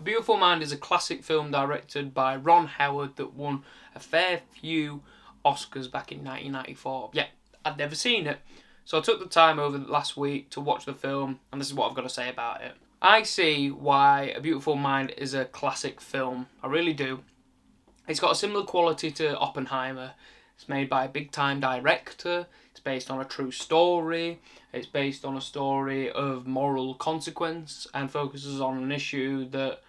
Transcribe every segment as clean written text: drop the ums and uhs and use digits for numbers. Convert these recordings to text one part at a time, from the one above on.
A Beautiful Mind is a classic film directed by Ron Howard that won a fair few Oscars back in 1994. Yeah, I'd never seen it, so I took the time over the last week to watch the film, and this is what I've got to say about it. I see why A Beautiful Mind is a classic film. I really do. It's got a similar quality to Oppenheimer. It's made by a big-time director. It's based on a true story. It's based on a story of moral consequence and focuses on an issue that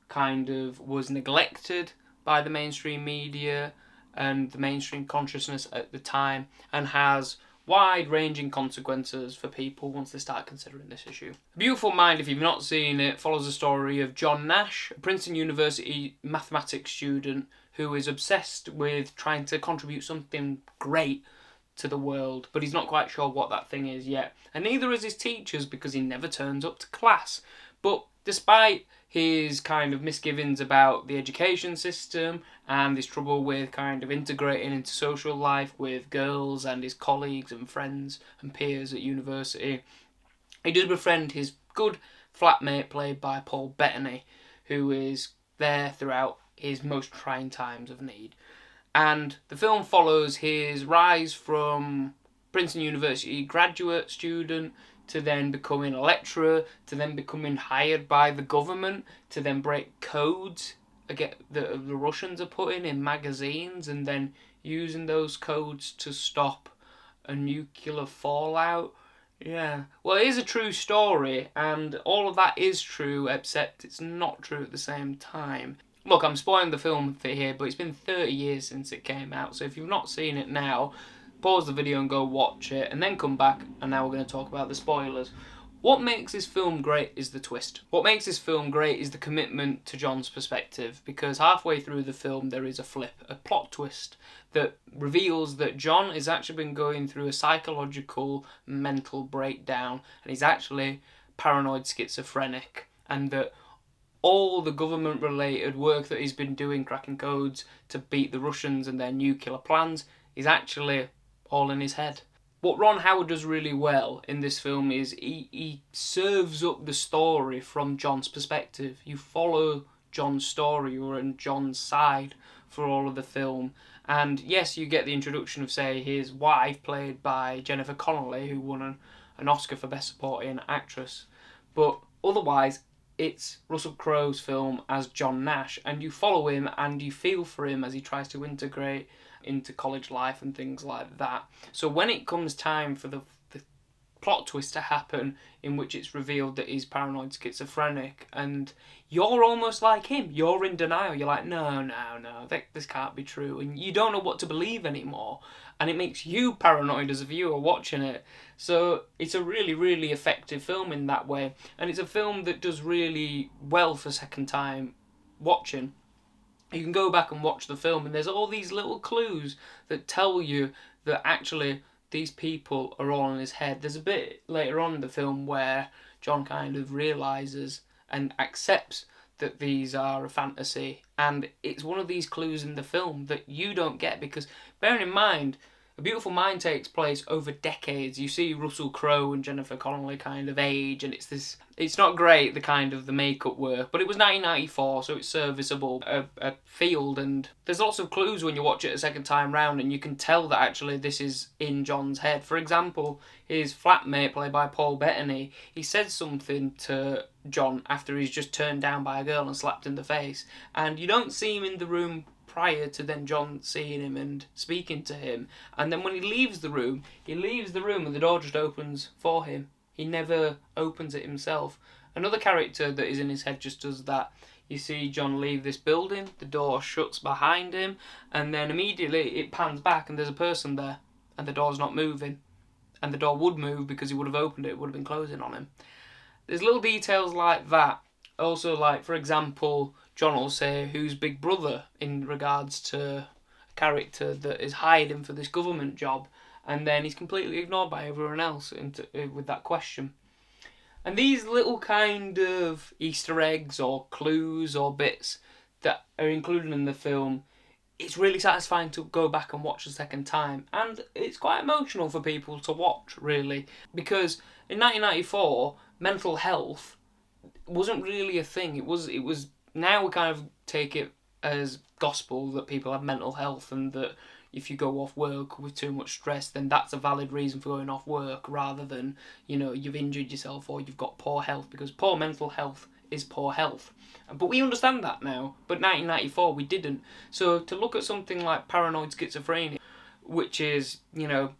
kind of was neglected by the mainstream media and the mainstream consciousness at the time, and has wide-ranging consequences for people once they start considering this issue. A Beautiful Mind, if you've not seen it, follows the story of John Nash, a Princeton University mathematics student who is obsessed with trying to contribute something great to the world, but he's not quite sure what that thing is yet. And neither is his teachers, because he never turns up to class. But despite his kind of misgivings about the education system and his trouble with kind of integrating into social life with girls and his colleagues and friends and peers at university, he does befriend his good flatmate played by Paul Bettany, who is there throughout his most trying times of need. And the film follows his rise from Princeton University graduate student to then becoming a lecturer, to then becoming hired by the government, to then break codes that the Russians are putting in magazines, and then using those codes to stop a nuclear fallout. Yeah, well, it is a true story, and all of that is true, except it's not true at the same time. Look, I'm spoiling the film for here, but it's been 30 years since it came out, so if you've not seen it now, pause the video and go watch it, and then come back, and now we're going to talk about the spoilers. What makes this film great is the twist. What makes this film great is the commitment to John's perspective, because halfway through the film there is a flip, a plot twist, that reveals that John has actually been going through a psychological mental breakdown, and he's actually paranoid schizophrenic, and that all the government-related work that he's been doing, cracking codes to beat the Russians and their nuclear plans, is actually all in his head. What Ron Howard does really well in this film is he serves up the story from John's perspective. You follow John's story, you're on John's side for all of the film. And yes, you get the introduction of, say, his wife, played by Jennifer Connolly, who won an Oscar for Best Supporting Actress. But otherwise, it's Russell Crowe's film as John Nash, and you follow him and you feel for him as he tries to integrate into college life and things like that. So when it comes time for the plot twist to happen, in which it's revealed that he's paranoid schizophrenic, and you're almost like him, you're in denial, you're like, no, this can't be true, and you don't know what to believe anymore, and it makes you paranoid as a viewer watching it. So it's a really, really effective film in that way, and it's a film that does really well for second time watching. You can go back and watch the film, and there's all these little clues that tell you that actually these people are all in his head. There's a bit later on in the film where John kind of realises and accepts that these are a fantasy, and it's one of these clues in the film that you don't get, because bearing in mind, A Beautiful Mind takes place over decades. You see Russell Crowe and Jennifer Connolly kind of age, and it's not great, the makeup work, but it was 1994, so it's serviceable, a field, and there's lots of clues when you watch it a second time round, and you can tell that actually this is in John's head. For example, his flatmate, played by Paul Bettany, he says something to John after he's just turned down by a girl and slapped in the face, and you don't see him in the room prior to then John seeing him and speaking to him. And then when he leaves the room and the door just opens for him. He never opens it himself. Another character that is in his head just does that. You see John leave this building, the door shuts behind him, and then immediately it pans back and there's a person there, and the door's not moving. And the door would move because he would have opened it, it would have been closing on him. There's little details like that. Also, like, for example, John will say, "Who's Big Brother?" in regards to a character that is hiding for this government job, and then he's completely ignored by everyone else with that question. And these little kind of Easter eggs or clues or bits that are included in the film, it's really satisfying to go back and watch a second time, and it's quite emotional for people to watch, really, because in 1994 mental health wasn't really a thing. It was now we kind of take it as gospel that people have mental health, and that if you go off work with too much stress, then that's a valid reason for going off work, rather than, you've injured yourself or you've got poor health, because poor mental health is poor health. But we understand that now, but 1994 we didn't. So to look at something like paranoid schizophrenia, which is,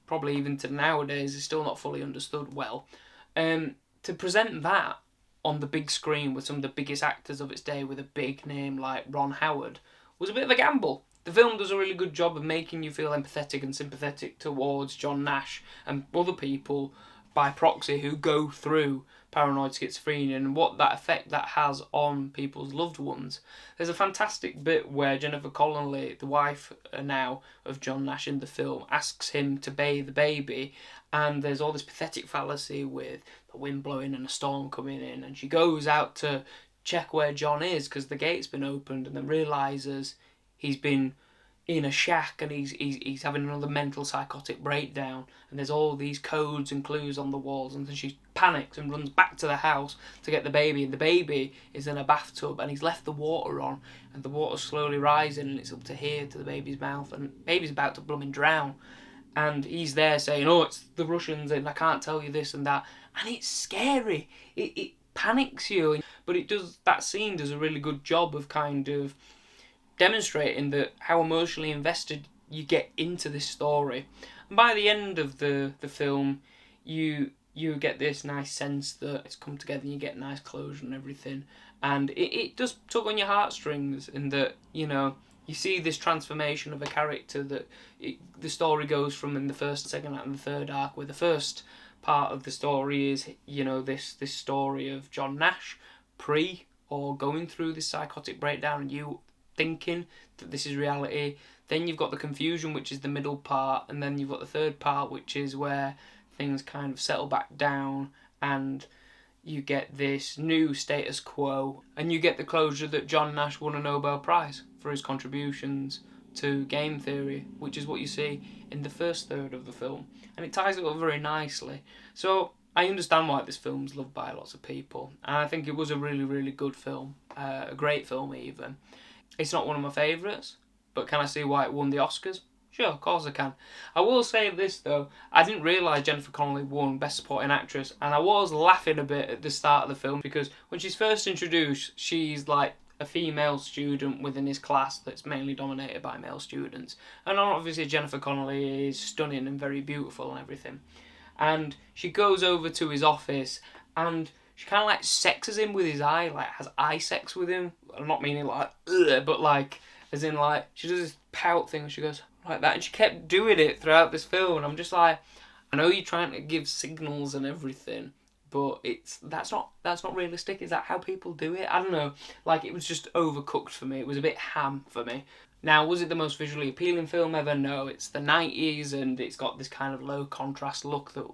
probably even to nowadays is still not fully understood well, to present that on the big screen with some of the biggest actors of its day, with a big name like Ron Howard, was a bit of a gamble. The film does a really good job of making you feel empathetic and sympathetic towards John Nash and other people by proxy who go through paranoid schizophrenia, and what that effect that has on people's loved ones. There's a fantastic bit where Jennifer Connolly, the wife now of John Nash in the film, asks him to bathe the baby, and there's all this pathetic fallacy with the wind blowing and a storm coming in, and she goes out to check where John is because the gate's been opened, and then realises he's been in a shack and he's having another mental psychotic breakdown, and there's all these codes and clues on the walls, and then she panics and runs back to the house to get the baby, and the baby is in a bathtub and he's left the water on, and the water's slowly rising and it's up to here to the baby's mouth, and the baby's about to blooming drown, and he's there saying, oh, it's the Russians and I can't tell you this and that, and it's scary, it panics you, but that scene does a really good job of kind of demonstrating that how emotionally invested you get into this story. And by the end of the film, you get this nice sense that it's come together and you get nice closure and everything. And it does tug on your heartstrings, in that, you see this transformation of a character that the story goes from in the first, second and the third arc, where the first part of the story is, this story of John Nash pre or going through this psychotic breakdown, and you thinking that this is reality. Then you've got the confusion, which is the middle part, and then you've got the third part, which is where things kind of settle back down and you get this new status quo, and you get the closure that John Nash won a Nobel Prize for his contributions to game theory, which is what you see in the first third of the film, and it ties it up very nicely. So I understand why this film's loved by lots of people, and I think it was a really, really good film, a great film even. It's not one of my favourites, but can I see why it won the Oscars? Sure, of course I can. I will say this though, I didn't realise Jennifer Connelly won Best Supporting Actress, and I was laughing a bit at the start of the film, because when she's first introduced, she's like a female student within his class that's mainly dominated by male students. And obviously Jennifer Connelly is stunning and very beautiful and everything. And she goes over to his office and she kind of like sexes him with his eye, like has eye sex with him. I'm not meaning like, ugh, but like, as in like, she does this pout thing and she goes like that, and she kept doing it throughout this film, and I'm just like, I know you're trying to give signals and everything, but that's not realistic. Is that how people do it? I don't know. Like, it was just overcooked for me. It was a bit ham for me. Now, was it the most visually appealing film ever? No, it's the 90s and it's got this kind of low contrast look that,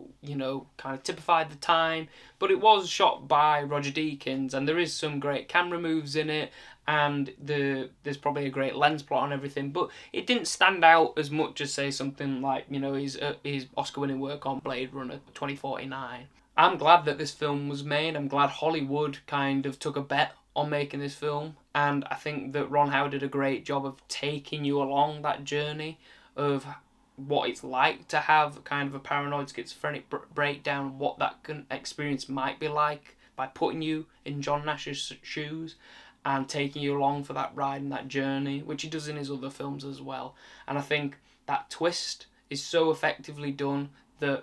kind of typified the time. But it was shot by Roger Deakins, and there is some great camera moves in it, and there's probably a great lens plot and everything, but it didn't stand out as much as, say, something like, his Oscar-winning work on Blade Runner 2049. I'm glad that this film was made. I'm glad Hollywood kind of took a bet on making this film, and I think that Ron Howard did a great job of taking you along that journey of what it's like to have kind of a paranoid schizophrenic breakdown, what that experience might be like, by putting you in John Nash's shoes and taking you along for that ride and that journey, which he does in his other films as well. And I think that twist is so effectively done that,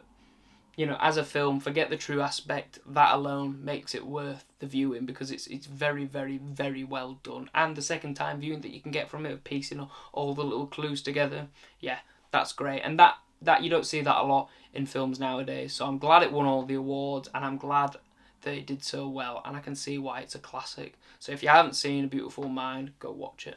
as a film, forget the true aspect, that alone makes it worth the viewing, because it's very, very, very well done. And the second time viewing that you can get from it, of piecing all the little clues together, yeah, that's great. And that you don't see that a lot in films nowadays. So I'm glad it won all the awards, and I'm glad that it did so well, and I can see why it's a classic. So if you haven't seen A Beautiful Mind, go watch it.